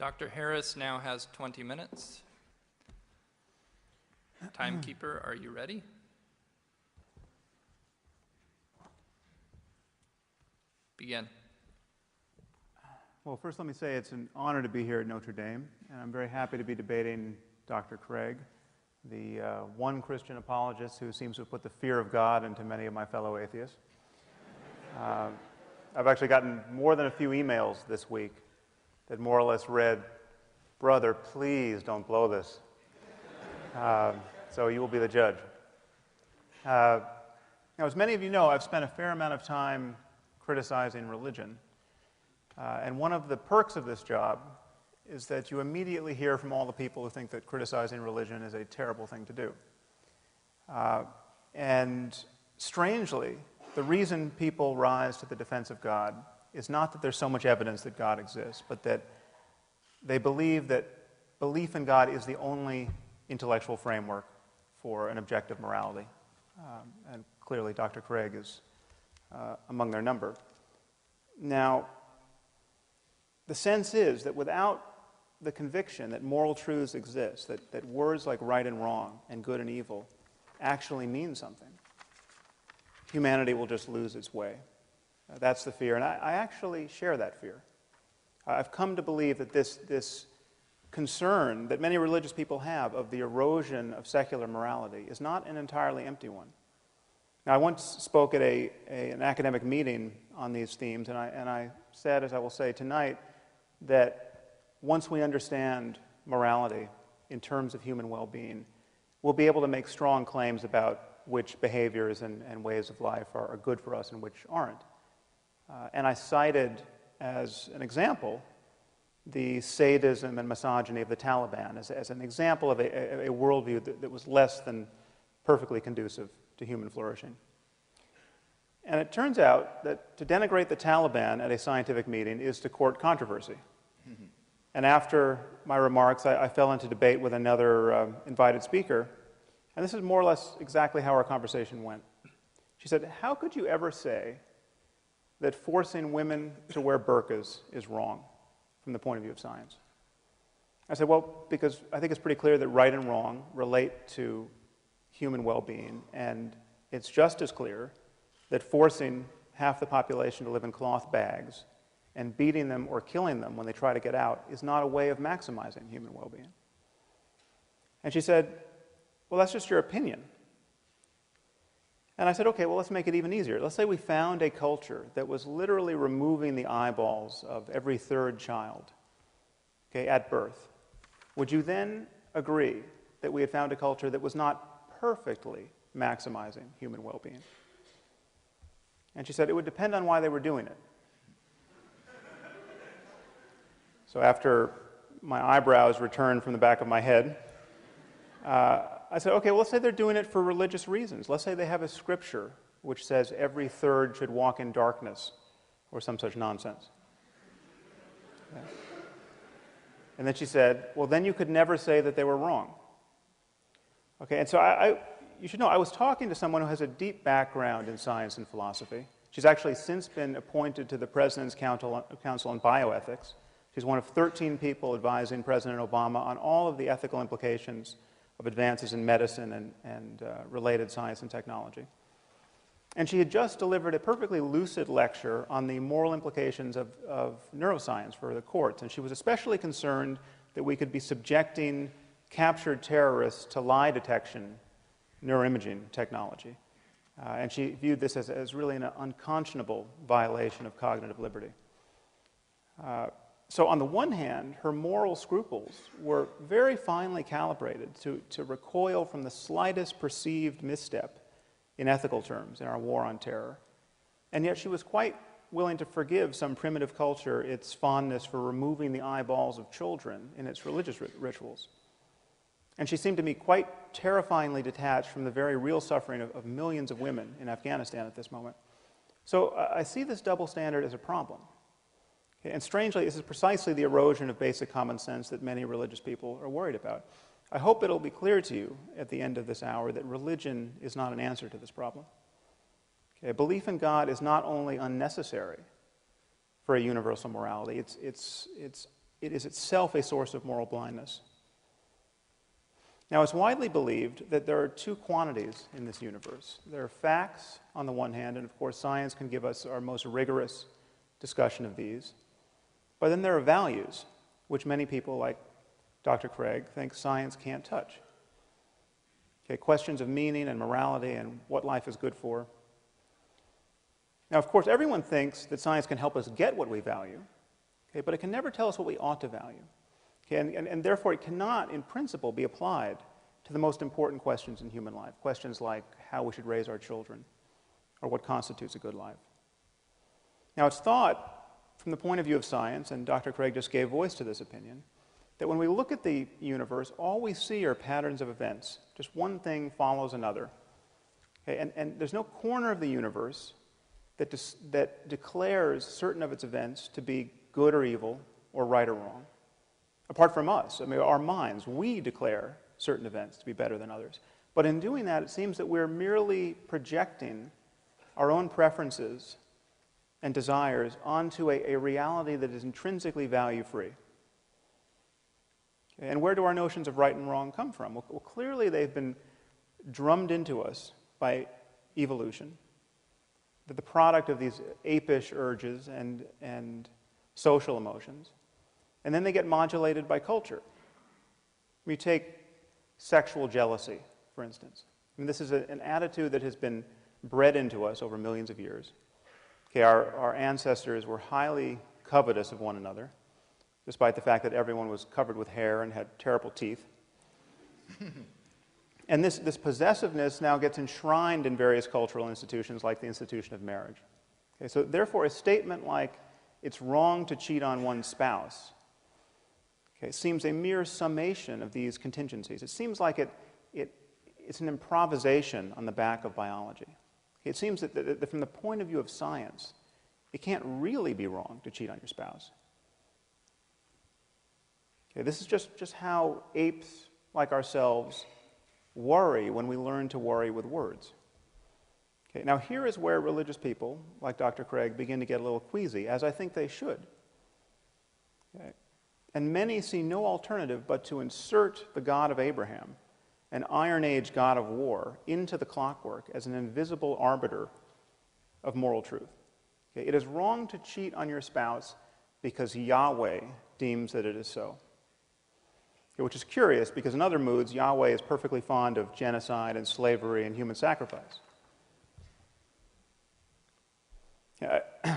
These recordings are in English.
Dr. Harris now has 20 minutes. Timekeeper, are you ready? Begin. Well, first let me say it's an honor to be here at Notre Dame, and I'm very happy to be debating Dr. Craig, the one Christian apologist who seems to have put the fear of God into many of my fellow atheists. I've actually gotten more than a few emails this week that more or less read, "Brother, please don't blow this." So you will be the judge. Now, as many of you know, I've spent a fair amount of time criticizing religion. And one of the perks of this job is that you immediately hear from all the people who think that criticizing religion is a terrible thing to do. And strangely, the reason people rise to the defense of God is not that there's so much evidence that God exists, but that they believe that belief in God is the only intellectual framework for an objective morality. And clearly Dr. Craig is among their number. Now, the sense is that without the conviction that moral truths exist, that words like right and wrong and good and evil actually mean something, humanity will just lose its way. That's the fear, and I actually share that fear. I've come to believe that this concern that many religious people have of the erosion of secular morality is not an entirely empty one. Now, I once spoke at an academic meeting on these themes, and I said, as I will say tonight, that once we understand morality in terms of human well-being, we'll be able to make strong claims about which behaviors and ways of life are good for us and which aren't. And I cited as an example the sadism and misogyny of the Taliban as an example of a worldview that was less than perfectly conducive to human flourishing. And it turns out that to denigrate the Taliban at a scientific meeting is to court controversy. Mm-hmm. And after my remarks, I fell into debate with another invited speaker, and this is more or less exactly how our conversation went. She said, "How could you ever say that forcing women to wear burqas is wrong from the point of view of science?" I said, well, because I think it's pretty clear that right and wrong relate to human well-being, and it's just as clear that forcing half the population to live in cloth bags and beating them or killing them when they try to get out is not a way of maximizing human well-being. And she said, well, that's just your opinion. And I said, okay, well, let's make it even easier. Let's say we found a culture that was literally removing the eyeballs of every third child, okay, at birth. Would you then agree that we had found a culture that was not perfectly maximizing human well-being? And she said it would depend on why they were doing it. So after my eyebrows returned from the back of my head, I said, okay, well, let's say they're doing it for religious reasons. Let's say they have a scripture which says every third should walk in darkness, or some such nonsense. Yeah. And then she said, well, then you could never say that they were wrong. Okay, and so you should know, I was talking to someone who has a deep background in science and philosophy. She's actually since been appointed to the President's Council on Bioethics. She's one of 13 people advising President Obama on all of the ethical implications of advances in medicine and related science and technology. And she had just delivered a perfectly lucid lecture on the moral implications of neuroscience for the courts. And she was especially concerned that we could be subjecting captured terrorists to lie detection neuroimaging technology. And she viewed this as really an unconscionable violation of cognitive liberty. So on the one hand, her moral scruples were very finely calibrated to recoil from the slightest perceived misstep in ethical terms in our war on terror. And yet she was quite willing to forgive some primitive culture its fondness for removing the eyeballs of children in its religious rituals. And she seemed to me quite terrifyingly detached from the very real suffering of millions of women in Afghanistan at this moment. So I see this double standard as a problem. Okay, and strangely, this is precisely the erosion of basic common sense that many religious people are worried about. I hope it'll be clear to you at the end of this hour that religion is not an answer to this problem. Okay, belief in God is not only unnecessary for a universal morality, it's it is itself a source of moral blindness. Now, it's widely believed that there are two quantities in this universe. There are facts on the one hand, and of course science can give us our most rigorous discussion of these. But then there are values, which many people, like Dr. Craig, think science can't touch. Okay, questions of meaning and morality and what life is good for. Now, of course, everyone thinks that science can help us get what we value, okay, but it can never tell us what we ought to value. Okay, and therefore, it cannot, in principle, be applied to the most important questions in human life, questions like how we should raise our children or what constitutes a good life. Now, it's thought, from the point of view of science, and Dr. Craig just gave voice to this opinion, that when we look at the universe, all we see are patterns of events. Just one thing follows another. Okay, and there's no corner of the universe that declares certain of its events to be good or evil or right or wrong. Apart from us, I mean, our minds, we declare certain events to be better than others. But in doing that, it seems that we're merely projecting our own preferences and desires onto a reality that is intrinsically value-free. Okay, and where do our notions of right and wrong come from? Well, clearly they've been drummed into us by evolution, that the product of these apish urges and social emotions. And then they get modulated by culture. You take sexual jealousy, for instance. I mean, this is an attitude that has been bred into us over millions of years. Okay, our ancestors were highly covetous of one another, despite the fact that everyone was covered with hair and had terrible teeth. And this possessiveness now gets enshrined in various cultural institutions, like the institution of marriage. Okay, so therefore, a statement like, it's wrong to cheat on one's spouse, okay, seems a mere summation of these contingencies. It seems like it's an improvisation on the back of biology. Okay, it seems that from the point of view of science, it can't really be wrong to cheat on your spouse. Okay, this is just how apes like ourselves worry when we learn to worry with words. Okay, now here is where religious people, like Dr. Craig, begin to get a little queasy, as I think they should. Okay. And many see no alternative but to insert the God of Abraham, an Iron Age God of war, into the clockwork as an invisible arbiter of moral truth. Okay, it is wrong to cheat on your spouse because Yahweh deems that it is so. Okay, which is curious, because in other moods, Yahweh is perfectly fond of genocide and slavery and human sacrifice.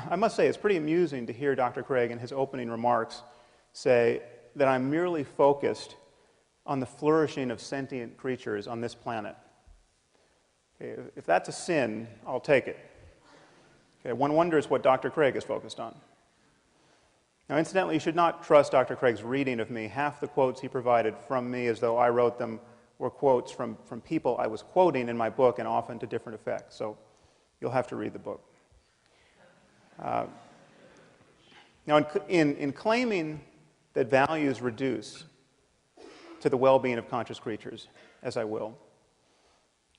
I must say, it's pretty amusing to hear Dr. Craig in his opening remarks say that I'm merely focused on the flourishing of sentient creatures on this planet. Okay, if that's a sin, I'll take it. Okay, one wonders what Dr. Craig is focused on. Now, incidentally, you should not trust Dr. Craig's reading of me. Half the quotes he provided from me, as though I wrote them, were quotes from people I was quoting in my book, and often to different effects. So you'll have to read the book. Now, in claiming that values reduce to the well-being of conscious creatures, as I will,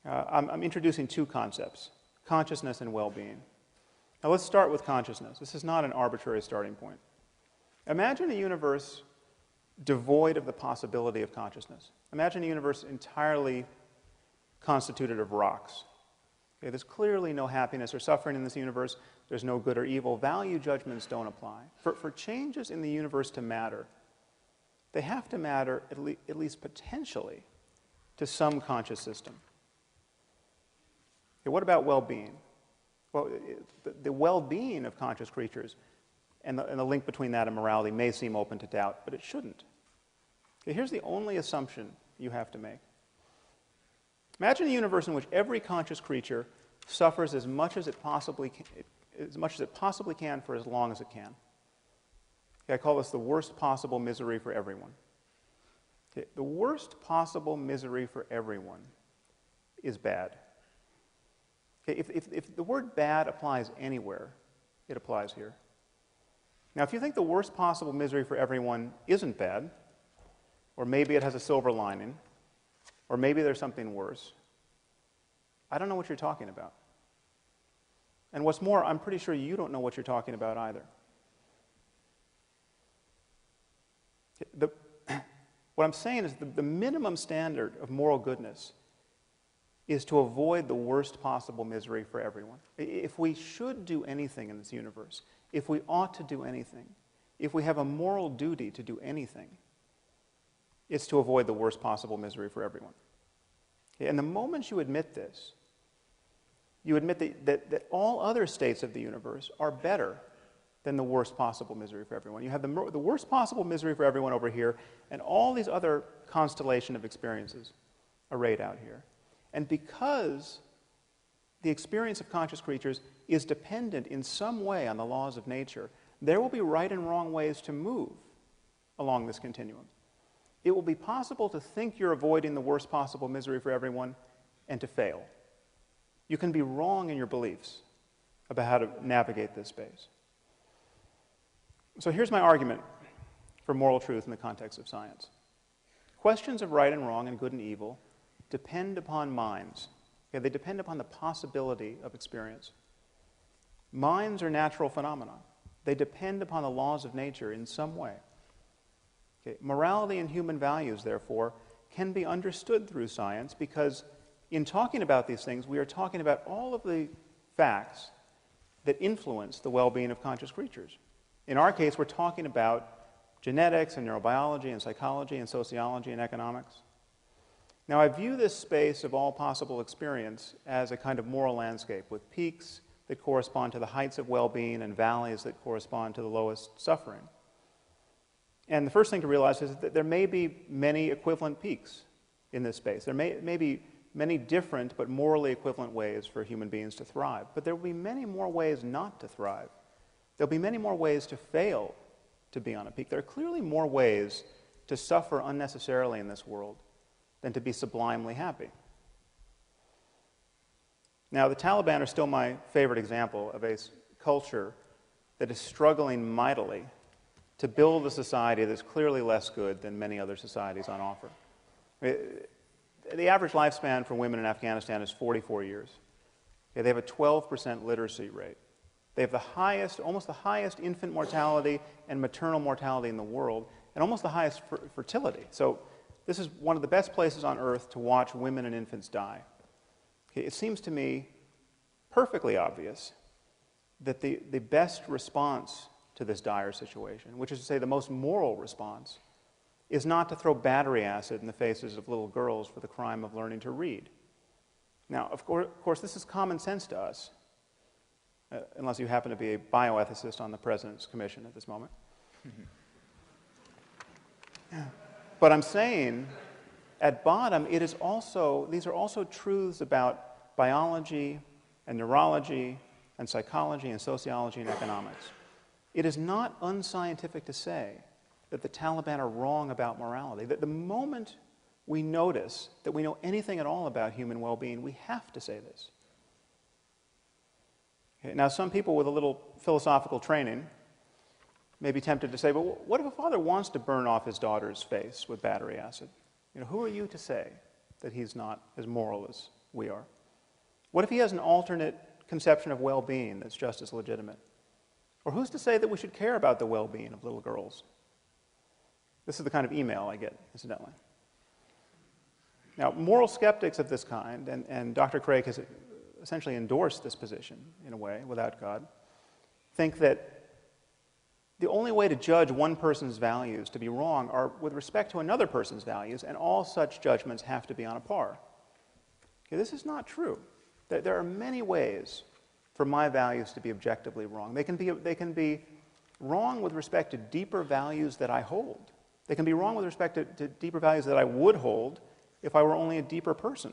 I'm introducing two concepts, consciousness and well-being. Now, let's start with consciousness. This is not an arbitrary starting point. Imagine a universe devoid of the possibility of consciousness. Imagine a universe entirely constituted of rocks. Okay, there's clearly no happiness or suffering in this universe. There's no good or evil. Value judgments don't apply. For changes in the universe to matter, they have to matter, at least potentially, to some conscious system. Okay, what about well-being? Well, the well-being of conscious creatures and the link between that and morality may seem open to doubt, but it shouldn't. Okay, here's the only assumption you have to make. Imagine a universe in which every conscious creature suffers as much as it possibly can for as long as it can. Okay, I call this the worst possible misery for everyone. Okay, the worst possible misery for everyone is bad. Okay, if the word bad applies anywhere, it applies here. Now, if you think the worst possible misery for everyone isn't bad, or maybe it has a silver lining, or maybe there's something worse, I don't know what you're talking about. And what's more, I'm pretty sure you don't know what you're talking about either. The, what I'm saying is the minimum standard of moral goodness is to avoid the worst possible misery for everyone. If we should do anything in this universe, if we ought to do anything, if we have a moral duty to do anything, it's to avoid the worst possible misery for everyone. And the moment you admit this, you admit that all other states of the universe are better than the worst possible misery for everyone. You have the worst possible misery for everyone over here, and all these other constellation of experiences arrayed out here. And because the experience of conscious creatures is dependent in some way on the laws of nature, there will be right and wrong ways to move along this continuum. It will be possible to think you're avoiding the worst possible misery for everyone and to fail. You can be wrong in your beliefs about how to navigate this space. So here's my argument for moral truth in the context of science. Questions of right and wrong and good and evil depend upon minds. Okay, they depend upon the possibility of experience. Minds are natural phenomena. They depend upon the laws of nature in some way. Okay, morality and human values, therefore, can be understood through science because in talking about these things, we are talking about all of the facts that influence the well-being of conscious creatures. In our case, we're talking about genetics and neurobiology and psychology and sociology and economics. Now, I view this space of all possible experience as a kind of moral landscape with peaks that correspond to the heights of well-being and valleys that correspond to the lowest suffering. And the first thing to realize is that there may be many equivalent peaks in this space. There may be many different but morally equivalent ways for human beings to thrive. But there will be many more ways not to thrive. There'll be many more ways to fail to be on a peak. There are clearly more ways to suffer unnecessarily in this world than to be sublimely happy. Now, the Taliban are still my favorite example of a culture that is struggling mightily to build a society that's clearly less good than many other societies on offer. The average lifespan for women in Afghanistan is 44 years. They have a 12% literacy rate. They have the highest, almost the highest infant mortality and maternal mortality in the world, and almost the highest fertility. So this is one of the best places on earth to watch women and infants die. Okay, it seems to me perfectly obvious that the best response to this dire situation, which is to say the most moral response, is not to throw battery acid in the faces of little girls for the crime of learning to read. Now, of course, this is common sense to us, unless you happen to be a bioethicist on the President's Commission at this moment. But I'm saying, at bottom, these are also truths about biology and neurology and psychology and sociology and economics. It is not unscientific to say that the Taliban are wrong about morality. That the moment we notice that we know anything at all about human well-being, we have to say this. Okay, now, some people with a little philosophical training may be tempted to say, but what if a father wants to burn off his daughter's face with battery acid? Who are you to say that he's not as moral as we are? What if he has an alternate conception of well-being that's just as legitimate? Or who's to say that we should care about the well-being of little girls? This is the kind of email I get, incidentally. Now, moral skeptics of this kind, and Dr. Craig has essentially endorsed this position, in a way, without God, think that the only way to judge one person's values to be wrong are with respect to another person's values, and all such judgments have to be on a par. Okay, this is not true. There are many ways for my values to be objectively wrong. They can be wrong with respect to deeper values that I hold. They can be wrong with respect to deeper values that I would hold if I were only a deeper person.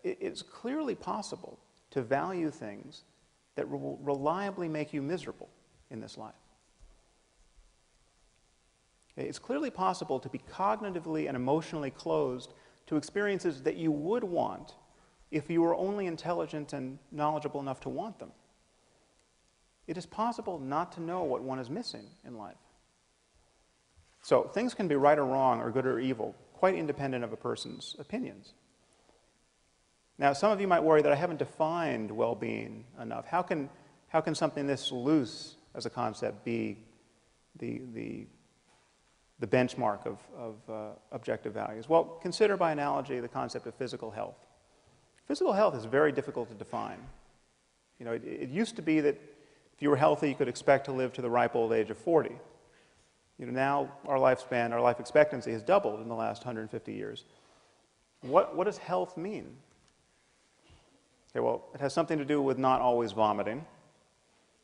It's clearly possible to value things that will reliably make you miserable in this life. It's clearly possible to be cognitively and emotionally closed to experiences that you would want if you were only intelligent and knowledgeable enough to want them. It is possible not to know what one is missing in life. So things can be right or wrong or good or evil, quite independent of a person's opinions. Now, some of you might worry that I haven't defined well-being enough. How can something this loose as a concept be the benchmark of objective values? Well, consider by analogy the concept of physical health. Physical health is very difficult to define. You know, it used to be that if you were healthy, you could expect to live to the ripe old age of 40. You know, now our lifespan, our life expectancy has doubled in the last 150 years. What does health mean? Okay, well, it has something to do with not always vomiting,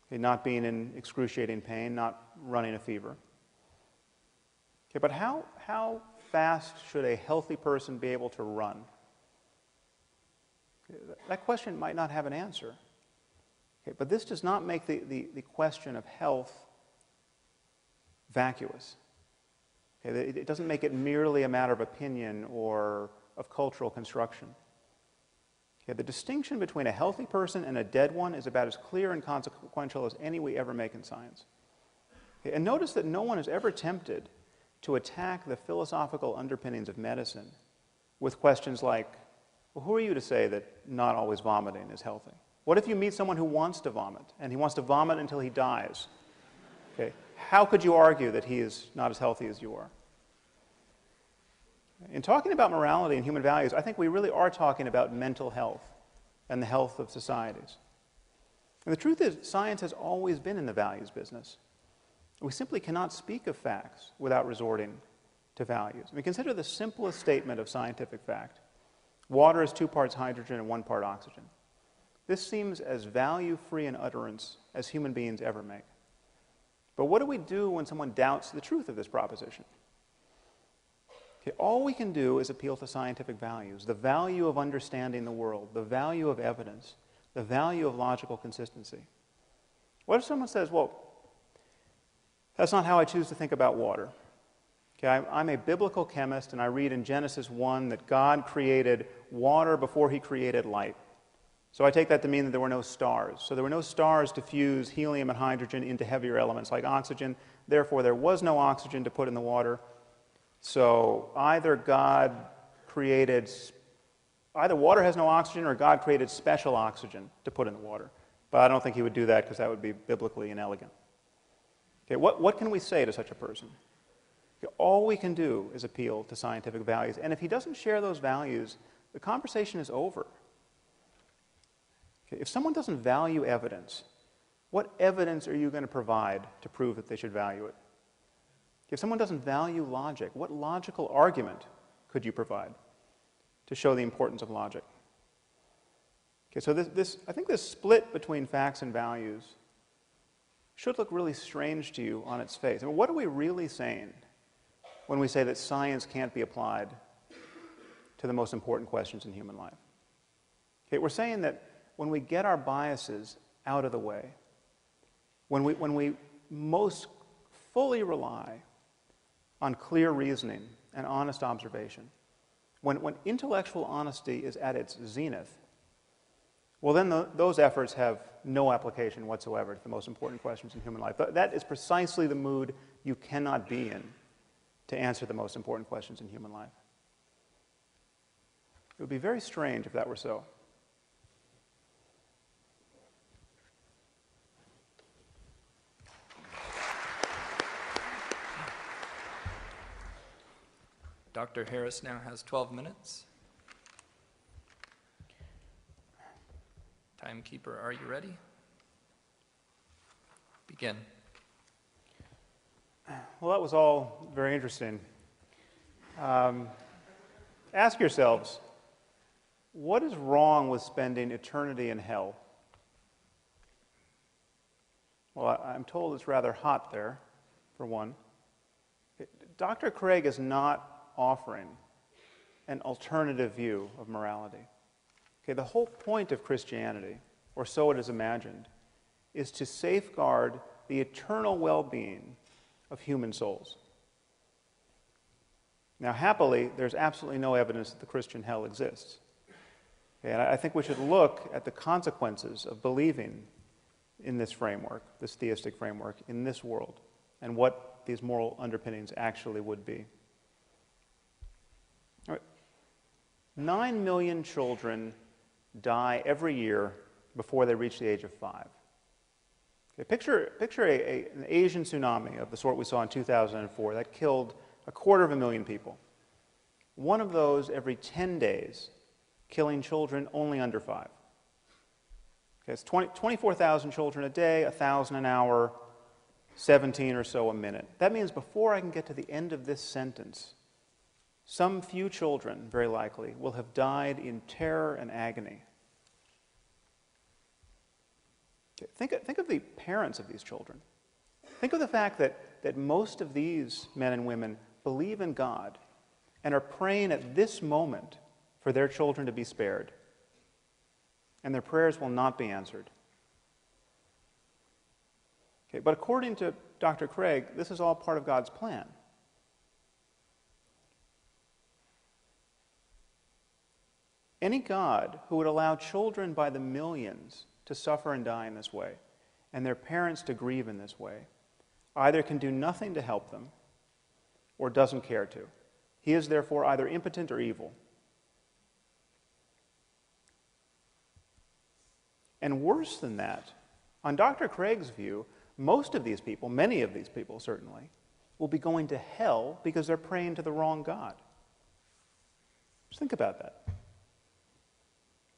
okay, not being in excruciating pain, not running a fever. Okay, but how fast should a healthy person be able to run? Okay, that question might not have an answer. Okay, but this does not make the question of health vacuous. Okay, it doesn't make it merely a matter of opinion or of cultural construction. Okay, the distinction between a healthy person and a dead one is about as clear and consequential as any we ever make in science. Okay, and notice that no one is ever tempted to attack the philosophical underpinnings of medicine with questions like, well, who are you to say that not always vomiting is healthy? What if you meet someone who wants to vomit, and he wants to vomit until he dies? Okay, how could you argue that he is not as healthy as you are? In talking about morality and human values, I think we really are talking about mental health and the health of societies. And the truth is, science has always been in the values business. We simply cannot speak of facts without resorting to values. I mean, consider the simplest statement of scientific fact. Water is 2 parts hydrogen and 1 part oxygen. This seems as value-free an utterance as human beings ever make. But what do we do when someone doubts the truth of this proposition? Okay, all we can do is appeal to scientific values, the value of understanding the world, the value of evidence, the value of logical consistency. What if someone says, well, that's not how I choose to think about water? Okay, I'm a biblical chemist, and I read in Genesis 1 that God created water before he created light. So I take that to mean that there were no stars. So there were no stars to fuse helium and hydrogen into heavier elements like oxygen. Therefore, there was no oxygen to put in the water. So either water has no oxygen, or God created special oxygen to put in the water. But I don't think he would do that because that would be biblically inelegant. Okay, what can we say to such a person? Okay, all we can do is appeal to scientific values. And if he doesn't share those values, the conversation is over. Okay, if someone doesn't value evidence, what evidence are you going to provide to prove that they should value it? If someone doesn't value logic, what logical argument could you provide to show the importance of logic? Okay, so I think this split between facts and values should look really strange to you on its face. I mean, what are we really saying when we say that science can't be applied to the most important questions in human life? Okay, we're saying that when we get our biases out of the way, when we most fully rely on clear reasoning and honest observation, when intellectual honesty is at its zenith, well, then those efforts have no application whatsoever to the most important questions in human life. That is precisely the mood you cannot be in to answer the most important questions in human life. It would be very strange if that were so. Dr. Harris now has 12 minutes. Timekeeper, are you ready? Begin. Well, that was all very interesting. Ask yourselves, what is wrong with spending eternity in hell? Well, I'm told it's rather hot there, for one. Dr. Craig is not offering an alternative view of morality. Okay, the whole point of Christianity, or so it is imagined, is to safeguard the eternal well-being of human souls. Now, happily, there's absolutely no evidence that the Christian hell exists. Okay, and I think we should look at the consequences of believing in this framework, this theistic framework, in this world, and what these moral underpinnings actually would be. 9 million children die every year before they reach the age of 5. Okay, picture an Asian tsunami of the sort we saw in 2004 that killed 250,000 people. One of those every 10 days, killing children only under 5. Okay, it's 24,000 children a day, 1,000 an hour, 17 or so a minute. That means before I can get to the end of this sentence, some few children, very likely, will have died in terror and agony. Okay, think of the parents of these children. Think of the fact that most of these men and women believe in God and are praying at this moment for their children to be spared. And their prayers will not be answered. Okay, but according to Dr. Craig, this is all part of God's plan. Any God who would allow children by the millions to suffer and die in this way, and their parents to grieve in this way, either can do nothing to help them or doesn't care to. He is therefore either impotent or evil. And worse than that, on Dr. Craig's view, most of these people, many of these people certainly, will be going to hell because they're praying to the wrong God. Just think about that.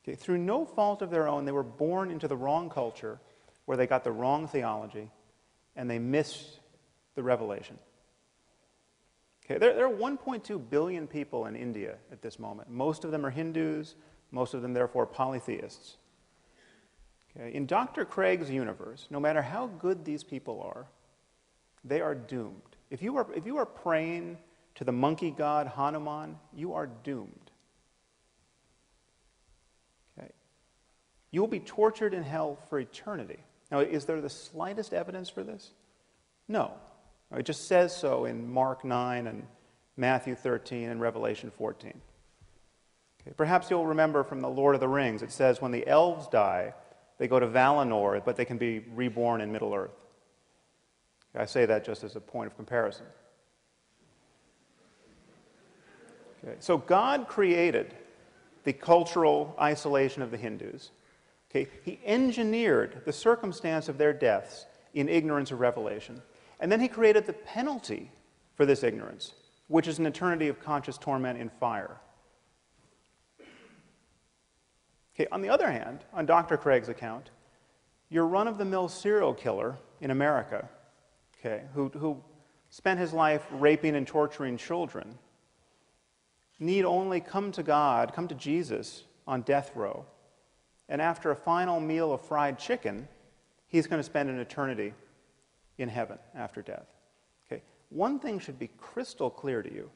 Okay, through no fault of their own, they were born into the wrong culture where they got the wrong theology and they missed the revelation. Okay, there are 1.2 billion people in India at this moment. Most of them are Hindus, most of them therefore polytheists. Okay, in Dr. Craig's universe, no matter how good these people are, they are doomed. If you are praying to the monkey god Hanuman, you are doomed. Okay. You will be tortured in hell for eternity. Now, is there the slightest evidence for this? No. It just says so in Mark 9 and Matthew 13 and Revelation 14. Okay. Perhaps you'll remember from the Lord of the Rings, it says when the elves die, they go to Valinor, but they can be reborn in Middle-earth. I say that just as a point of comparison. Okay, so God created the cultural isolation of the Hindus. Okay, He engineered the circumstance of their deaths in ignorance of revelation. And then He created the penalty for this ignorance, which is an eternity of conscious torment in fire. Okay, on the other hand, on Dr. Craig's account, your run-of-the-mill serial killer in America, okay, who spent his life raping and torturing children, need only come to God, come to Jesus on death row, and after a final meal of fried chicken, he's going to spend an eternity in heaven after death. Okay, one thing should be crystal clear to you.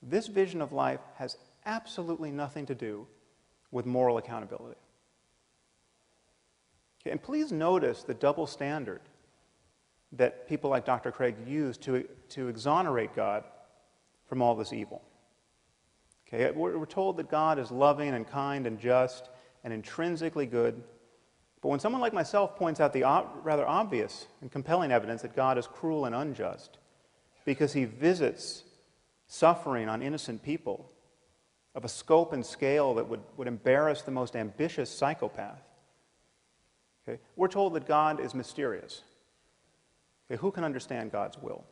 This vision of life has absolutely nothing to do with moral accountability. Okay, and please notice the double standard that people like Dr. Craig use to exonerate God from all this evil. Okay, we're told that God is loving and kind and just and intrinsically good, but when someone like myself points out the rather obvious and compelling evidence that God is cruel and unjust because He visits suffering on innocent people of a scope and scale that would embarrass the most ambitious psychopath. Okay? We're told that God is mysterious. Okay? Who can understand God's will?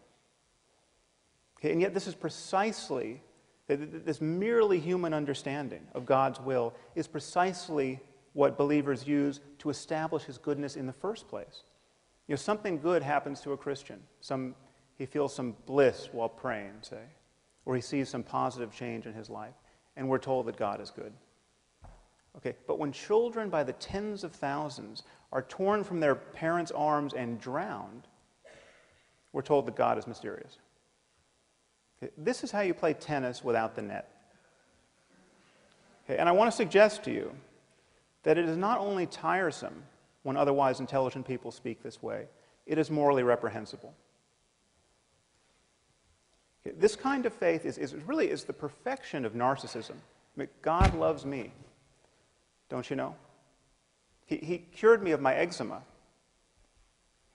Okay? And yet this is precisely, this merely human understanding of God's will is precisely what believers use to establish His goodness in the first place. You know, something good happens to a Christian. He feels some bliss while praying, say, or he sees some positive change in his life. And we're told that God is good. Okay, but when children by the tens of thousands are torn from their parents' arms and drowned, we're told that God is mysterious. Okay, this is how you play tennis without the net. Okay, and I want to suggest to you that it is not only tiresome when otherwise intelligent people speak this way, it is morally reprehensible. This kind of faith is really the perfection of narcissism. I mean, God loves me, don't you know? He cured me of my eczema.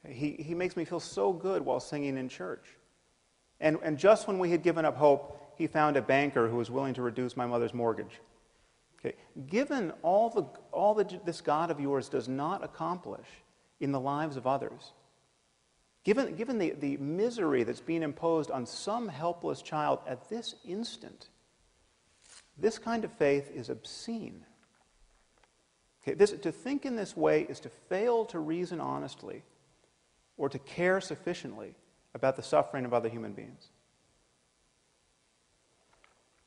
He makes me feel so good while singing in church. And just when we had given up hope, He found a banker who was willing to reduce my mother's mortgage. Okay, given all that this God of yours does not accomplish, in the lives of others, given the misery that's being imposed on some helpless child at this instant, this kind of faith is obscene. Okay, to think in this way is to fail to reason honestly or to care sufficiently about the suffering of other human beings.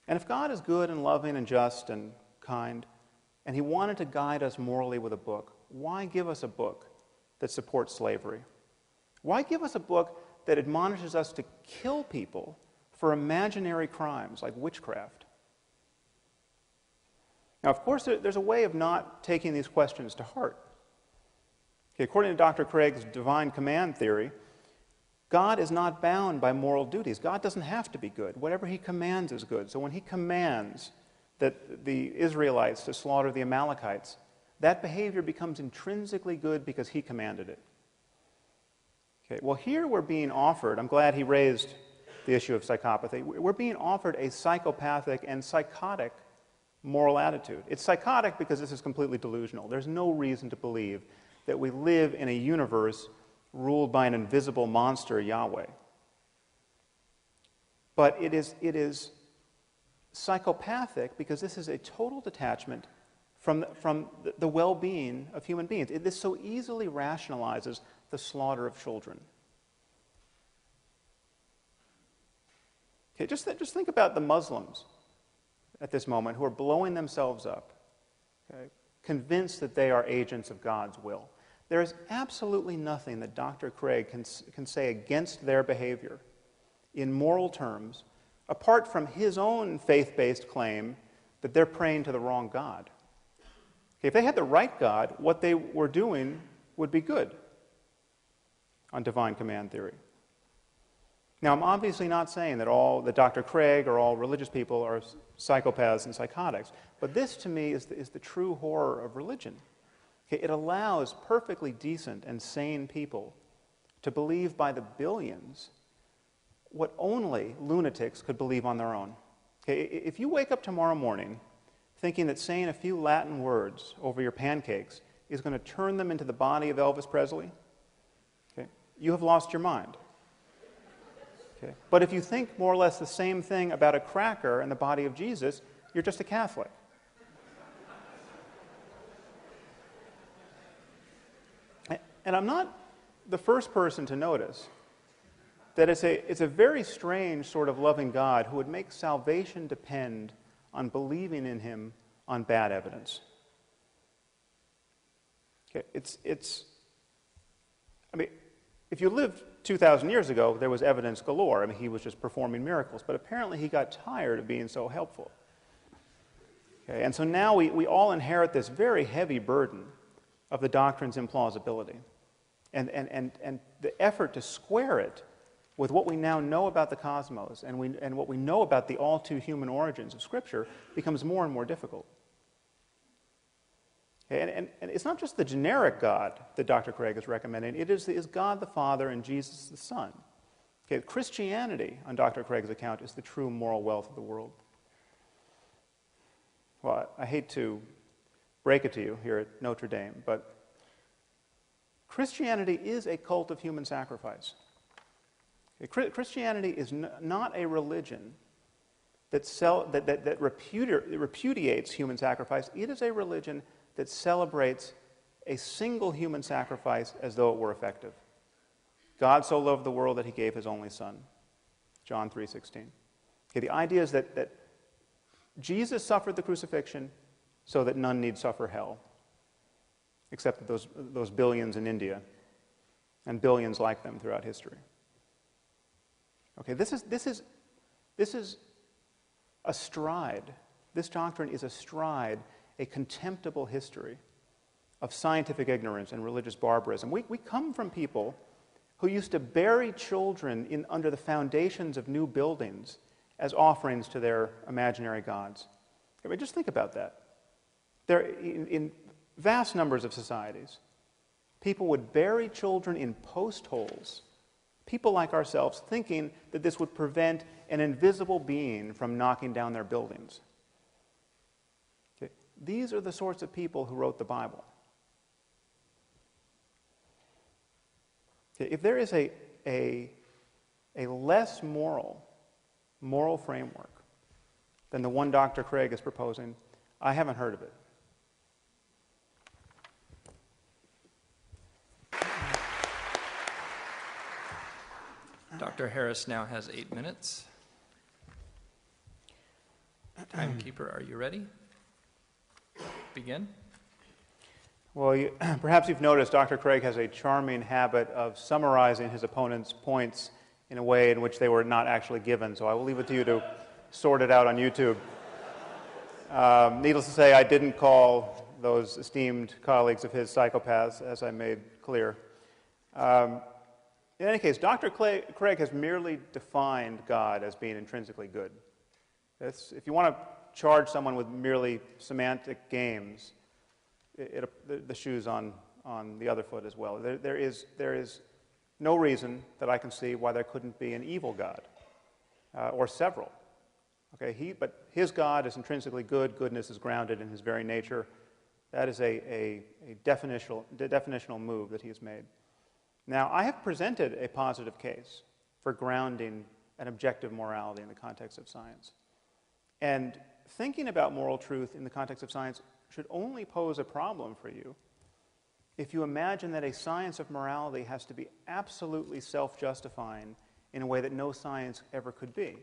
And if God is good and loving and just and kind, and he wanted to guide us morally with a book, why give us a book that supports slavery? Why give us a book that admonishes us to kill people for imaginary crimes like witchcraft? Now, of course, there's a way of not taking these questions to heart. Okay, according to Dr. Craig's divine command theory, God is not bound by moral duties. God doesn't have to be good. Whatever he commands is good. So when he commands that the Israelites to slaughter the Amalekites, that behavior becomes intrinsically good because he commanded it. Okay, well, here we're being offered, I'm glad he raised the issue of psychopathy, we're being offered a psychopathic and psychotic moral attitude. It's psychotic because this is completely delusional. There's no reason to believe that we live in a universe ruled by an invisible monster, Yahweh. But it is psychopathic because this is a total detachment from the well-being of human beings. This so easily rationalizes the slaughter of children. Okay, just think about the Muslims at this moment who are blowing themselves up, okay, convinced that they are agents of God's will. There is absolutely nothing that Dr. Craig can say against their behavior in moral terms, apart from his own faith-based claim that they're praying to the wrong God. Okay, if they had the right God, what they were doing would be good on divine command theory. Now, I'm obviously not saying that Dr. Craig or all religious people are psychopaths and psychotics, but this, to me, is the true horror of religion. Okay, it allows perfectly decent and sane people to believe by the billions what only lunatics could believe on their own. Okay, if you wake up tomorrow morning thinking that saying a few Latin words over your pancakes is going to turn them into the body of Elvis Presley, okay, you have lost your mind. Okay? But if you think more or less the same thing about a cracker and the body of Jesus, you're just a Catholic. And I'm not the first person to notice that it's a very strange sort of loving God who would make salvation depend on believing in him on bad evidence. Okay, I mean, if you lived 2,000 years ago, there was evidence galore. I mean, he was just performing miracles. But apparently he got tired of being so helpful. Okay, and so now we all inherit this very heavy burden of the doctrine's implausibility. And the effort to square it with what we now know about the cosmos and what we know about the all-too-human origins of Scripture becomes more and more difficult. Okay, and it's not just the generic God that Dr. Craig is recommending. It is God the Father and Jesus the Son. Okay, Christianity, on Dr. Craig's account, is the true moral wealth of the world. Well, I hate to break it to you here at Notre Dame, but Christianity is a cult of human sacrifice. Okay, Christianity is not a religion that repudiates human sacrifice. It is a religion that celebrates a single human sacrifice as though it were effective. God so loved the world that he gave his only Son. John 3:16. Okay, the idea is that Jesus suffered the crucifixion so that none need suffer hell, except those billions in India and billions like them throughout history. Okay, this is astride. This doctrine is astride a contemptible history of scientific ignorance and religious barbarism. We come from people who used to bury children under the foundations of new buildings as offerings to their imaginary gods. I mean, just think about that. In vast numbers of societies, people would bury children in post holes, people like ourselves thinking that this would prevent an invisible being from knocking down their buildings. Okay. These are the sorts of people who wrote the Bible. Okay, if there is a less moral framework than the one Dr. Craig is proposing, I haven't heard of it. Dr. Harris now has 8 minutes. Timekeeper, are you ready? Begin. Well, perhaps you've noticed Dr. Craig has a charming habit of summarizing his opponent's points in a way in which they were not actually given, so I will leave it to you to sort it out on YouTube. Needless to say, I didn't call those esteemed colleagues of his psychopaths, as I made clear. In any case, Dr. Craig has merely defined God as being intrinsically good. If you want to charge someone with merely semantic games, the shoe's on the other foot as well. There is no reason that I can see why there couldn't be an evil God, or several. Okay, but his God is intrinsically good. Goodness is grounded in his very nature. That is a definitional move that he has made. Now, I have presented a positive case for grounding an objective morality in the context of science. And thinking about moral truth in the context of science should only pose a problem for you if you imagine that a science of morality has to be absolutely self-justifying in a way that no science ever could be.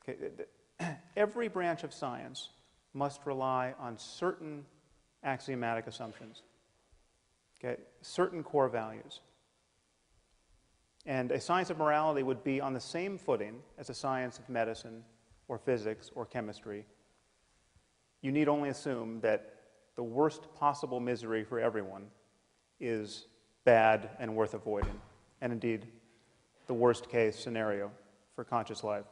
Okay, every branch of science must rely on certain axiomatic assumptions, okay, certain core values. And a science of morality would be on the same footing as a science of medicine or physics or chemistry. You need only assume that the worst possible misery for everyone is bad and worth avoiding, and indeed the worst case scenario for conscious life.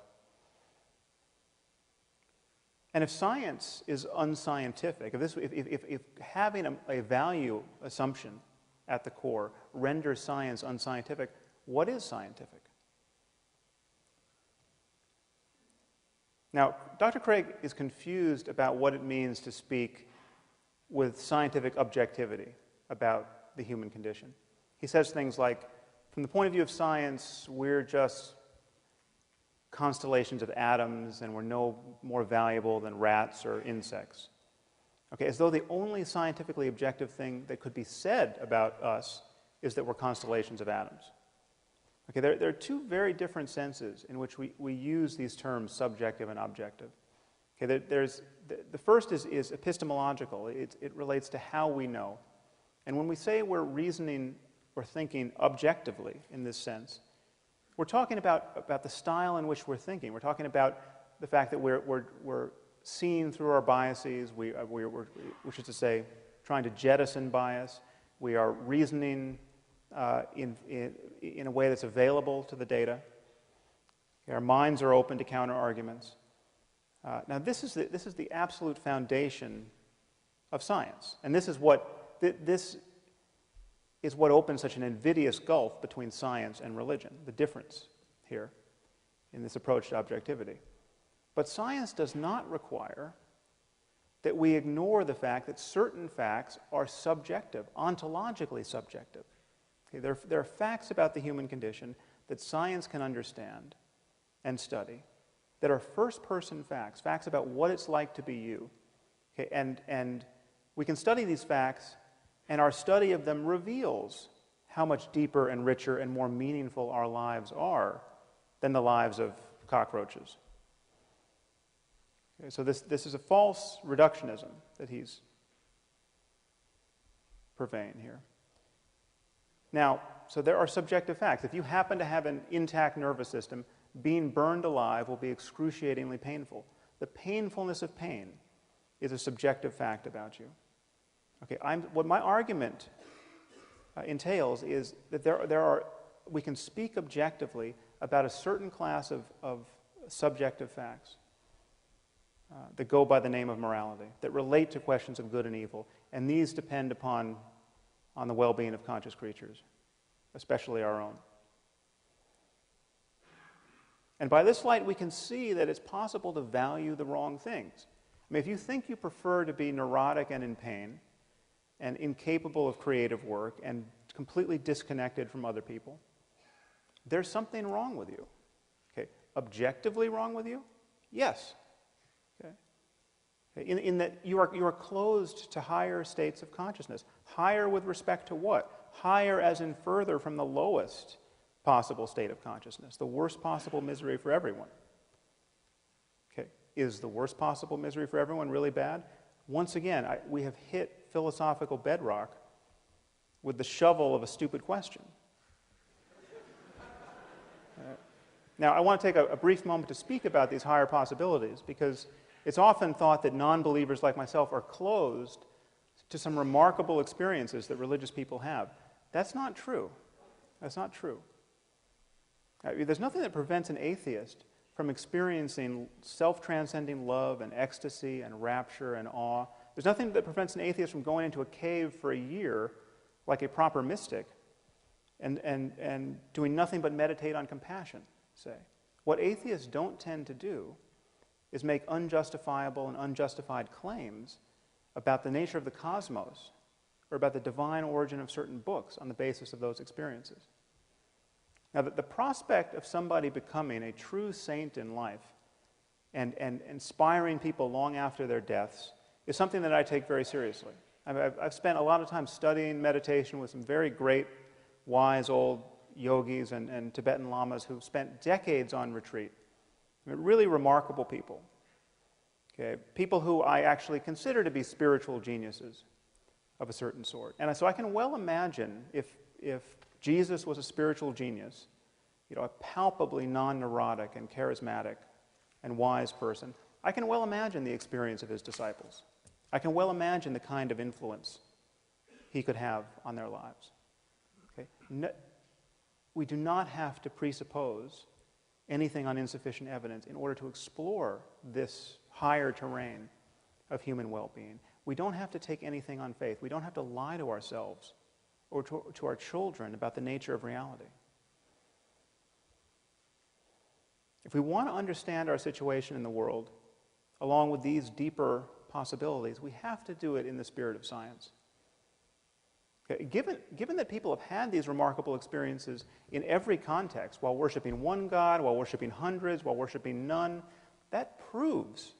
And if science is unscientific, if having a value assumption at the core renders science unscientific, what is scientific? Now, Dr. Craig is confused about what it means to speak with scientific objectivity about the human condition. He says things like, from the point of view of science, we're just constellations of atoms and we're no more valuable than rats or insects. Okay, as though the only scientifically objective thing that could be said about us is that we're constellations of atoms. Okay, there are two very different senses in which we use these terms, subjective and objective. Okay, the first is epistemological. It relates to how we know. And when we say we're reasoning or thinking objectively in this sense, we're talking about the style in which we're thinking. We're talking about the fact that we're seeing through our biases, which is to say, trying to jettison bias. We are reasoning in a way that's available to the data. Our minds are open to counter arguments. Now, this is the absolute foundation of science, and this is what opens such an invidious gulf between science and religion. The difference here in this approach to objectivity. But science does not require that we ignore the fact that certain facts are subjective, ontologically subjective. Okay, there are facts about the human condition that science can understand and study that are first-person facts, facts about what it's like to be you. Okay, and we can study these facts, and our study of them reveals how much deeper and richer and more meaningful our lives are than the lives of cockroaches. Okay, so this is a false reductionism that he's purveying here. Now, so there are subjective facts. If you happen to have an intact nervous system, being burned alive will be excruciatingly painful. The painfulness of pain is a subjective fact about you. Okay, what my argument entails is that we can speak objectively about a certain class of subjective facts that go by the name of morality, that relate to questions of good and evil, and these depend on the well-being of conscious creatures, especially our own. And by this light, we can see that it's possible to value the wrong things. I mean, if you think you prefer to be neurotic and in pain, and incapable of creative work, and completely disconnected from other people, there's something wrong with you. Okay? Objectively wrong with you? Yes. Okay? In that you are closed to higher states of consciousness. Higher with respect to what? Higher as in further from the lowest possible state of consciousness, the worst possible misery for everyone. Okay, is the worst possible misery for everyone really bad? Once again, we have hit philosophical bedrock with the shovel of a stupid question. Now, I want to take a brief moment to speak about these higher possibilities, because it's often thought that non-believers like myself are closed to some remarkable experiences that religious people have. That's not true. That's not true. There's nothing that prevents an atheist from experiencing self-transcending love and ecstasy and rapture and awe. There's nothing that prevents an atheist from going into a cave for a year like a proper mystic and doing nothing but meditate on compassion, say. What atheists don't tend to do is make unjustifiable and unjustified claims about the nature of the cosmos or about the divine origin of certain books on the basis of those experiences. Now, the prospect of somebody becoming a true saint in life and inspiring people long after their deaths is something that I take very seriously. I've spent a lot of time studying meditation with some very great, wise old yogis and Tibetan lamas who've spent decades on retreat. I mean, really remarkable people. Okay? People who I actually consider to be spiritual geniuses of a certain sort. And so I can well imagine if Jesus was a spiritual genius, a palpably non-neurotic and charismatic and wise person, I can well imagine the experience of his disciples. I can well imagine the kind of influence he could have on their lives. Okay? We do not have to presuppose anything on insufficient evidence in order to explore this higher terrain of human well-being. We don't have to take anything on faith. We don't have to lie to ourselves or to our children about the nature of reality. If we want to understand our situation in the world, along with these deeper possibilities, we have to do it in the spirit of science. Okay, given that people have had these remarkable experiences in every context, while worshiping one God, while worshiping hundreds, while worshiping none, that proves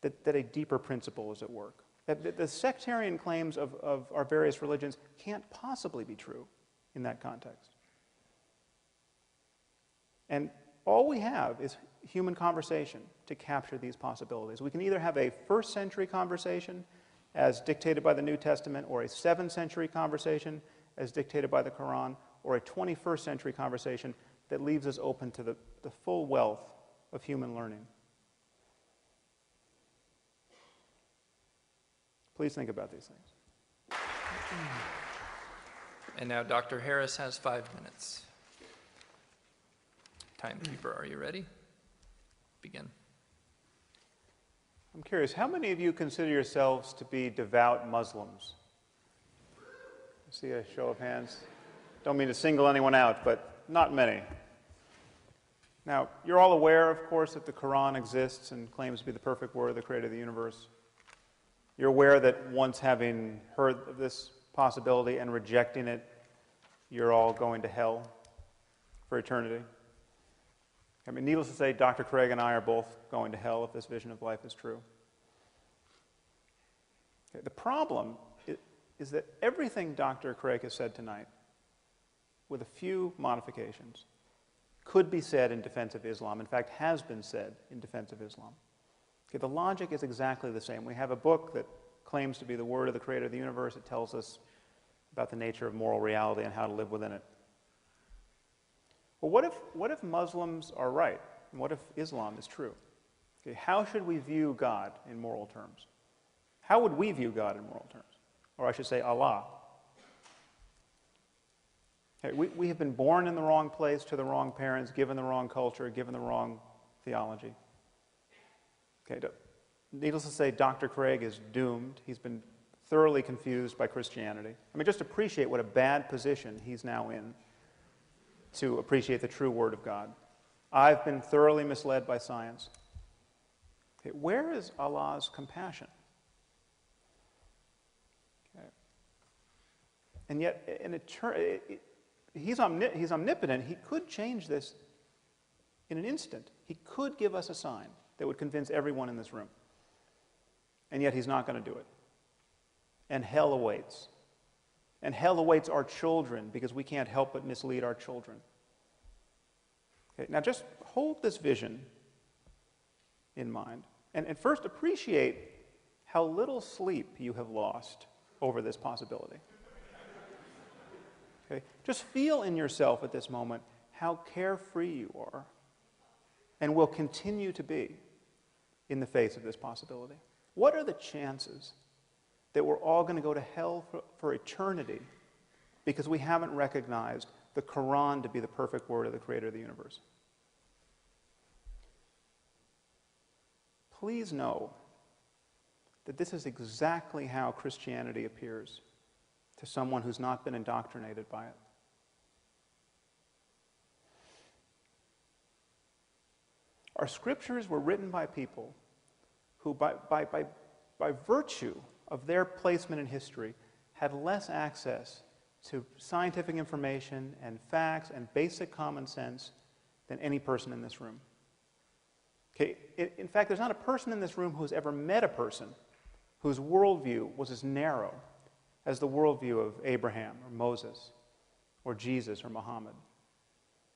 that a deeper principle is at work. That the sectarian claims of our various religions can't possibly be true in that context. And all we have is human conversation to capture these possibilities. We can either have a first century conversation as dictated by the New Testament, or a 7th century conversation as dictated by the Quran, or a 21st century conversation that leaves us open to the full wealth of human learning. Please think about these things. And now Dr. Harris has 5 minutes. Timekeeper, are you ready? Begin. I'm curious, how many of you consider yourselves to be devout Muslims? I see a show of hands. Don't mean to single anyone out, but not many. Now, you're all aware, of course, that the Quran exists and claims to be the perfect word of the creator of the universe. You're aware that once having heard of this possibility and rejecting it, you're all going to hell for eternity. I mean, needless to say, Dr. Craig and I are both going to hell if this vision of life is true. Okay, the problem is that everything Dr. Craig has said tonight, with a few modifications, could be said in defense of Islam. In fact, has been said in defense of Islam. Okay, the logic is exactly the same. We have a book that claims to be the word of the creator of the universe. It tells us about the nature of moral reality and how to live within it. Well, what if Muslims are right? And what if Islam is true? Okay, how should we view God in moral terms? How would we view God in moral terms? Or I should say Allah. Okay, we have been born in the wrong place, to the wrong parents, given the wrong culture, given the wrong theology. Okay, needless to say, Dr. Craig is doomed. He's been thoroughly confused by Christianity. I mean, just appreciate what a bad position he's now in to appreciate the true Word of God. I've been thoroughly misled by science. Okay, where is Allah's compassion? Okay. And yet, he's omnipotent. He could change this in an instant. He could give us a sign that would convince everyone in this room. And yet he's not going to do it. And hell awaits. And hell awaits our children because we can't help but mislead our children. Okay, now just hold this vision in mind. And first appreciate how little sleep you have lost over this possibility. Okay? Just feel in yourself at this moment how carefree you are and will continue to be in the face of this possibility. What are the chances that we're all going to go to hell for eternity because we haven't recognized the Quran to be the perfect word of the Creator of the universe? Please know that this is exactly how Christianity appears to someone who's not been indoctrinated by it. Our scriptures were written by people who, by virtue of their placement in history, had less access to scientific information and facts and basic common sense than any person in this room. Okay, in fact, there's not a person in this room who's ever met a person whose worldview was as narrow as the worldview of Abraham or Moses or Jesus or Muhammad.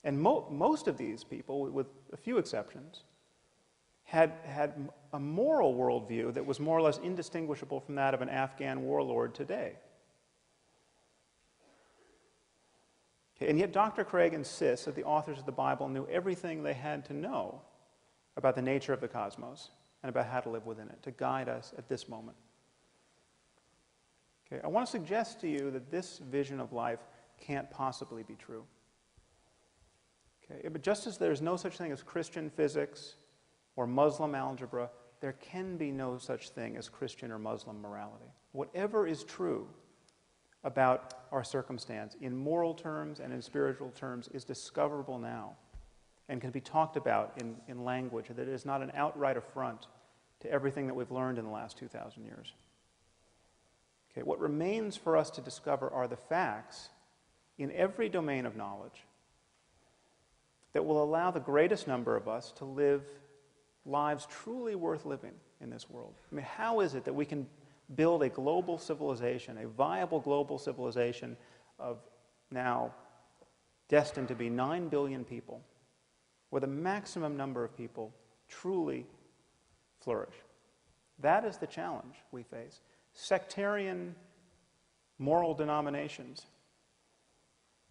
And most of these people, with a few exceptions, had a moral worldview that was more or less indistinguishable from that of an Afghan warlord today. Okay, and yet Dr. Craig insists that the authors of the Bible knew everything they had to know about the nature of the cosmos and about how to live within it, to guide us at this moment. Okay, I want to suggest to you that this vision of life can't possibly be true. Okay, but just as there's no such thing as Christian physics or Muslim algebra, there can be no such thing as Christian or Muslim morality. Whatever is true about our circumstance in moral terms and in spiritual terms is discoverable now and can be talked about in language that is not an outright affront to everything that we've learned in the last 2,000 years. Okay, what remains for us to discover are the facts in every domain of knowledge that will allow the greatest number of us to live lives truly worth living in this world. I mean, how is it that we can build a global civilization, a viable global civilization of now destined to be 9 billion people, where the maximum number of people truly flourish? That is the challenge we face. Sectarian moral denominations,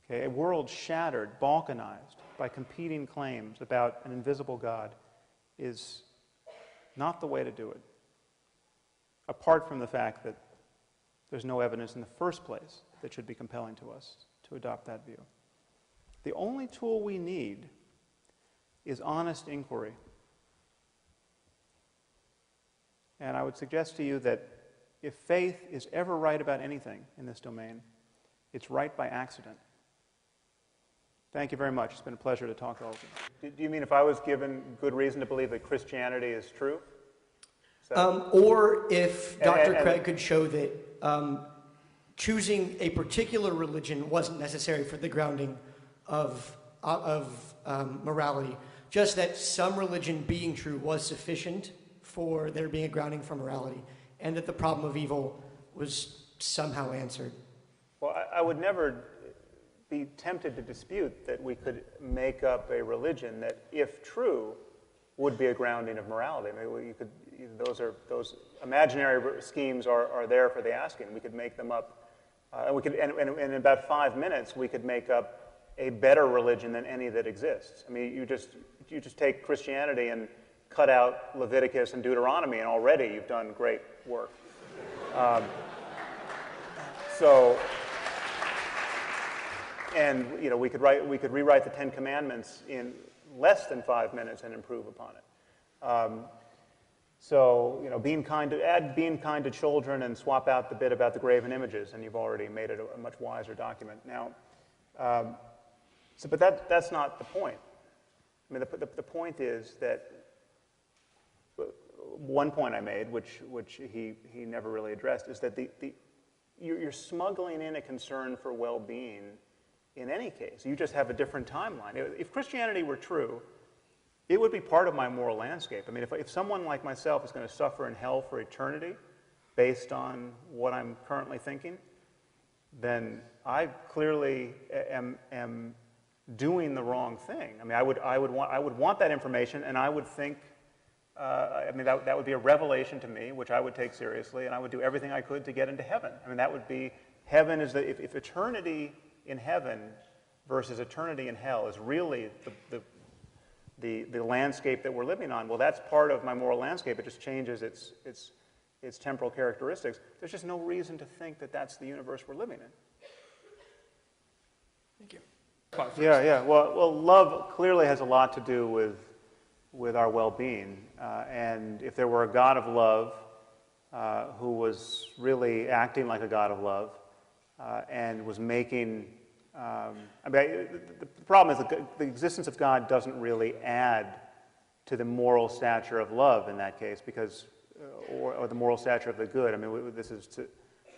okay, a world shattered, balkanized by competing claims about an invisible God, is not the way to do it, apart from the fact that there's no evidence in the first place that should be compelling to us to adopt that view. The only tool we need is honest inquiry. And I would suggest to you that if faith is ever right about anything in this domain, it's right by accident. Thank you very much. It's been a pleasure to talk to all of you. Do you mean if I was given good reason to believe that Christianity is true? Or if Dr. Craig could show that choosing a particular religion wasn't necessary for the grounding of morality, just that some religion being true was sufficient for there being a grounding for morality, and that the problem of evil was somehow answered. Well, I would never be tempted to dispute that we could make up a religion that, if true, would be a grounding of morality. I mean, you could, those imaginary schemes are there for the asking. We could make them up, and we could, and in about 5 minutes, we could make up a better religion than any that exists. I mean, you just take Christianity and cut out Leviticus and Deuteronomy, and already you've done great work. And we could rewrite the Ten Commandments in less than 5 minutes and improve upon it. Add being kind to children and swap out the bit about the graven images, and you've already made it a much wiser document. Now, but that's not the point. I mean, the point is that one point I made, which he never really addressed, is that you're smuggling in a concern for well-being in any case. You just have a different timeline. If Christianity were true, it would be part of my moral landscape. I mean, if someone like myself is going to suffer in hell for eternity based on what I'm currently thinking, then I clearly am doing the wrong thing. I mean, I would want that information, and I would think, I mean, that would be a revelation to me, which I would take seriously, and I would do everything I could to get into heaven. I mean, that would be, heaven is if eternity in heaven versus eternity in hell is really the landscape that we're living on, well, that's part of my moral landscape. It just changes its temporal characteristics. There's just no reason to think that that's the universe we're living in. Thank you. Yeah. Well, love clearly has a lot to do with our well-being. And if there were a God of love who was really acting like a God of love and was making, I mean, the problem is the existence of God doesn't really add to the moral stature of love in that case, because, or the moral stature of the good. I mean, this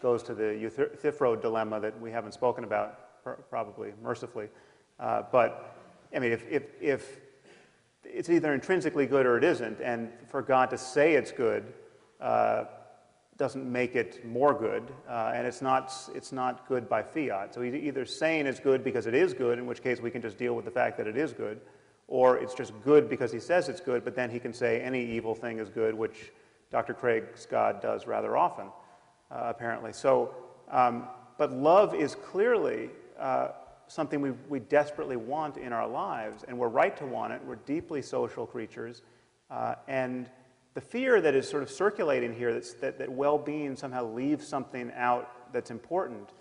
goes to the Euthyphro dilemma that we haven't spoken about, probably mercifully. But I mean, if it's either intrinsically good or it isn't, and for God to say it's good doesn't make it more good, and it's not good by fiat. So he's either saying it's good because it is good, in which case we can just deal with the fact that it is good, or it's just good because he says it's good, but then he can say any evil thing is good, which Dr. Craig's God does rather often, apparently. So, but love is clearly something we desperately want in our lives, and we're right to want it. We're deeply social creatures, and the fear that is sort of circulating here that well-being somehow leaves something out that's important,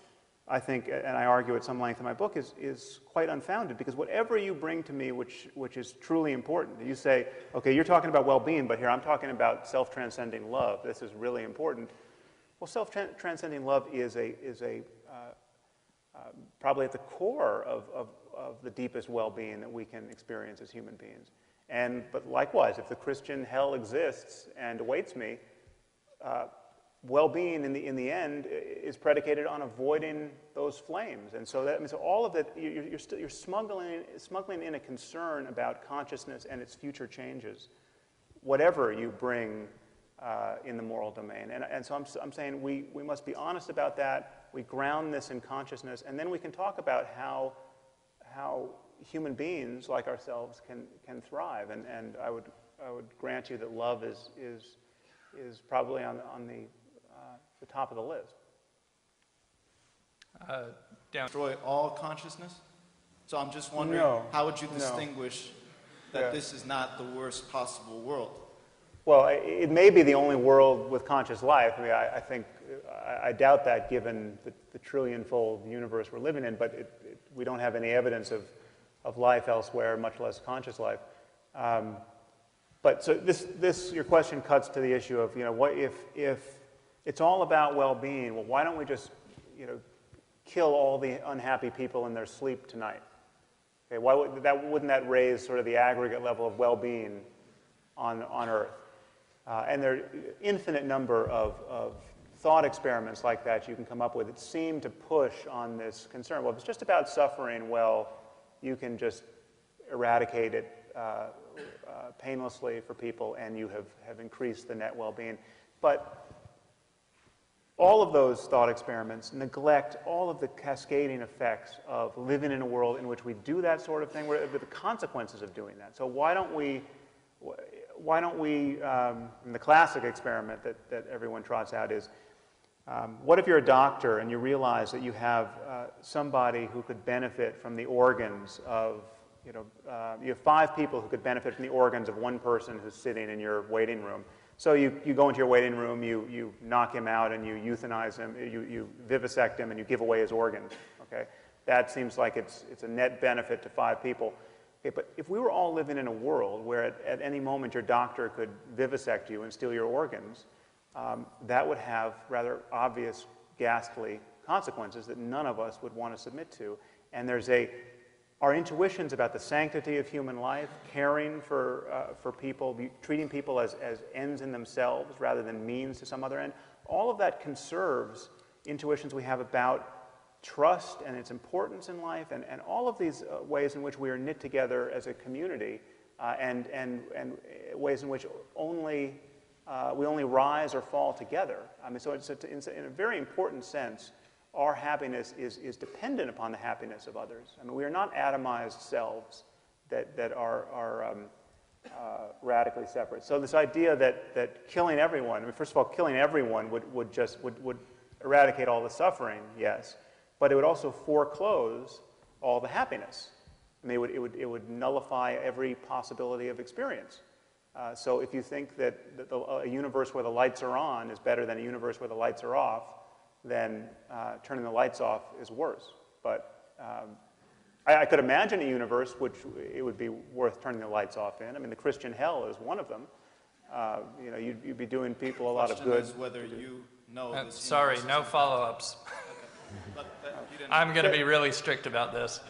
I think, and I argue at some length in my book, is quite unfounded, because whatever you bring to me which is truly important, you say, okay, you're talking about well-being, but here I'm talking about self-transcending love. This is really important. Well, self-transcending love is probably at the core of the deepest well-being that we can experience as human beings. But likewise, if the Christian hell exists and awaits me, well-being in the end is predicated on avoiding those flames. And so that means all of that, you're smuggling in a concern about consciousness and its future changes, whatever you bring in the moral domain. And so I'm saying we must be honest about that. We ground this in consciousness, and then we can talk about how human beings like ourselves can thrive. And I would grant you that love is probably on the top of the list. Destroy all consciousness? So I'm just wondering, how would you distinguish that this is not the worst possible world? Well, it may be the only world with conscious life. I mean, I doubt that given the trillion-fold universe we're living in, but we don't have any evidence of life elsewhere, much less conscious life. But so your question cuts to the issue of, what if it's all about well-being? Well, why don't we just, kill all the unhappy people in their sleep tonight? Okay, wouldn't that raise sort of the aggregate level of well-being on Earth? And there are infinite number of thought experiments like that you can come up with that seem to push on this concern. Well, if it's just about suffering, well, you can just eradicate it painlessly for people, and you have increased the net well-being. But all of those thought experiments neglect all of the cascading effects of living in a world in which we do that sort of thing, with the consequences of doing that. So why don't we, in the classic experiment that everyone trots out is, what if you're a doctor and you realize that you have somebody who could benefit from the organs of, you have 5 people who could benefit from the organs of one person who's sitting in your waiting room. So you go into your waiting room, you knock him out, and you euthanize him, you vivisect him, and you give away his organs. Okay, that seems like it's a net benefit to 5 people. Okay, but if we were all living in a world where at any moment your doctor could vivisect you and steal your organs, that would have rather obvious, ghastly consequences that none of us would want to submit to. And our intuitions about the sanctity of human life, caring for people, treating people as ends in themselves rather than means to some other end, all of that conserves intuitions we have about trust and its importance in life, and all of these ways in which we are knit together as a community, and ways in which we only rise or fall together. I mean, so in a very important sense, our happiness is dependent upon the happiness of others. I mean, we are not atomized selves that are radically separate. So this idea that killing everyone, I mean, first of all, killing everyone would eradicate all the suffering, yes, but it would also foreclose all the happiness. I mean, it would nullify every possibility of experience. So if you think that a universe where the lights are on is better than a universe where the lights are off, then turning the lights off is worse. But I could imagine a universe which it would be worth turning the lights off in. I mean, the Christian hell is one of them. You know, you'd be doing people a lot of good. Is whether you know this sorry, no follow-ups. I'm going to be really strict about this.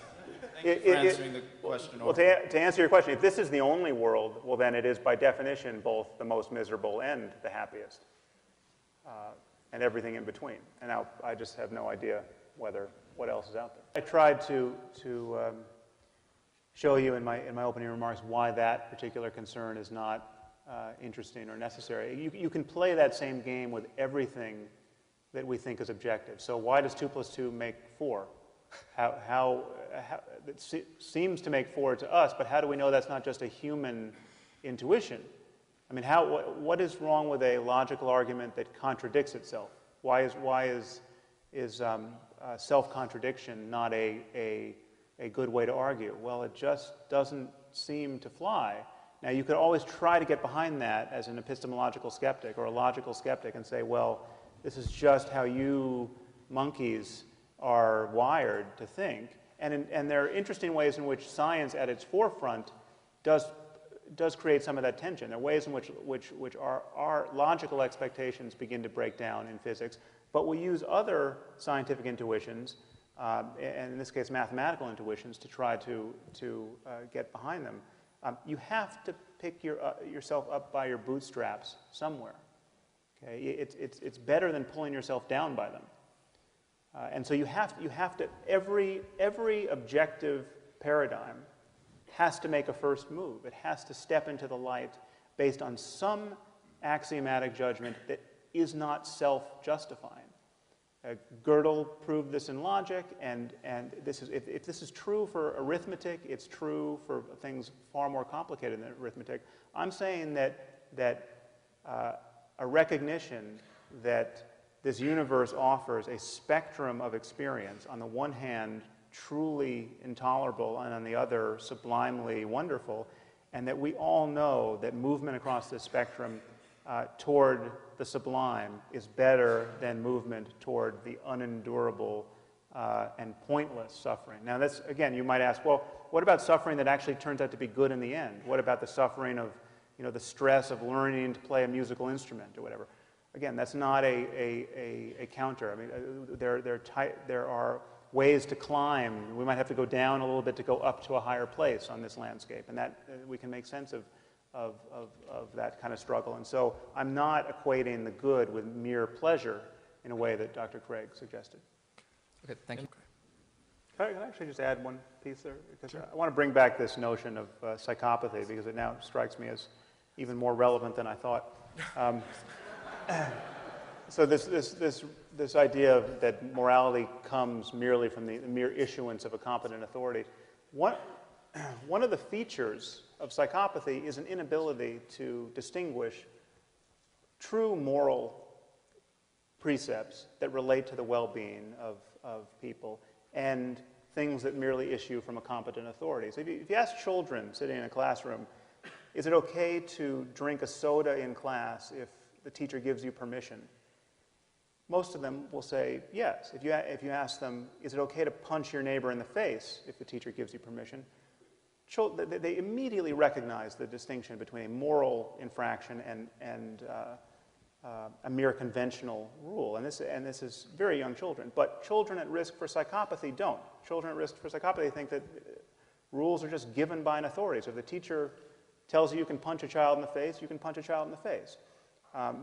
Thank you for answering the question. Well, to answer your question, if this is the only world, well, then it is by definition both the most miserable and the happiest, and everything in between. And now I just have no idea what else is out there. I tried to show you in my opening remarks why that particular concern is not interesting or necessary. You can play that same game with everything that we think is objective. So why does 2 + 2 make 4? How it seems to make 4 to us, but how do we know that's not just a human intuition? I mean, what is wrong with a logical argument that contradicts itself? Why is self-contradiction not a good way to argue? Well, it just doesn't seem to fly. Now, you could always try to get behind that as an epistemological skeptic or a logical skeptic and say, well, this is just how you monkeys are wired to think. And there are interesting ways in which science at its forefront does create some of that tension. There are ways in which our logical expectations begin to break down in physics, but we use other scientific intuitions, and in this case mathematical intuitions, to try to get behind them. You have to pick yourself up by your bootstraps somewhere. Okay? It's better than pulling yourself down by them. And so you have to every objective paradigm has to make a first move. It has to step into the light based on some axiomatic judgment that is not self-justifying. Gödel proved this in logic, and if this is true for arithmetic, it's true for things far more complicated than arithmetic. I'm saying that a recognition that this universe offers a spectrum of experience, on the one hand truly intolerable and on the other sublimely wonderful, and that we all know that movement across this spectrum toward the sublime is better than movement toward the unendurable and pointless suffering. Now, that's, again, you might ask, well, what about suffering that actually turns out to be good in the end? What about the suffering of, the stress of learning to play a musical instrument or whatever? Again, that's not a counter. I mean, there are ways to climb. We might have to go down a little bit to go up to a higher place on this landscape, and that we can make sense of that kind of struggle. And so I'm not equating the good with mere pleasure in a way that Dr. Craig suggested. Okay, thank you. Can I actually just add one piece there? Because sure. I want to bring back this notion of psychopathy, because it now strikes me as even more relevant than I thought. So this idea that morality comes merely from the mere issuance of a competent authority. One of the features of psychopathy is an inability to distinguish true moral precepts that relate to the well-being of people and things that merely issue from a competent authority. So if you ask children sitting in a classroom, is it okay to drink a soda in class if the teacher gives you permission? Most of them will say yes. If you ask them, is it okay to punch your neighbor in the face if the teacher gives you permission? They immediately recognize the distinction between a moral infraction and a mere conventional rule. And this is very young children. But children at risk for psychopathy don't. Children at risk for psychopathy think that rules are just given by an authority. So if the teacher tells you you can punch a child in the face, you can punch a child in the face.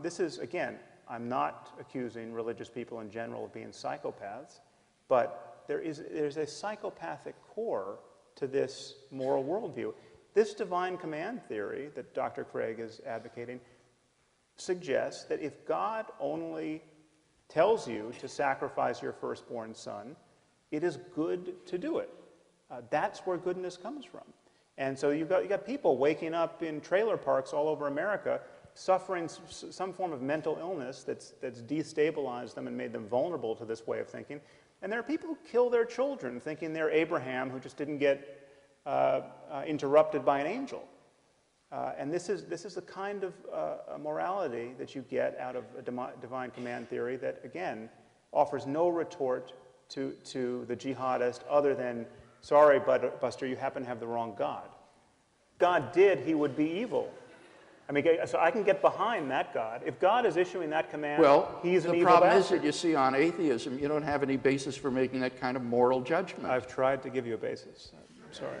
This is, again, I'm not accusing religious people in general of being psychopaths, but there's a psychopathic core to this moral worldview. This divine command theory that Dr. Craig is advocating suggests that if God only tells you to sacrifice your firstborn son, it is good to do it. That's where goodness comes from. And so you got people waking up in trailer parks all over America suffering some form of mental illness that's destabilized them and made them vulnerable to this way of thinking. And there are people who kill their children thinking they're Abraham who just didn't get interrupted by an angel. And this is the kind of morality that you get out of a divine command theory that, again, offers no retort to the jihadist other than, sorry, Buster, you happen to have the wrong God. If God did, he would be evil. I mean, so I can get behind that God. If God is issuing that command, he's an evil bastard. The problem is that, you see, on atheism, you don't have any basis for making that kind of moral judgment. I've tried to give you a basis. I'm sorry.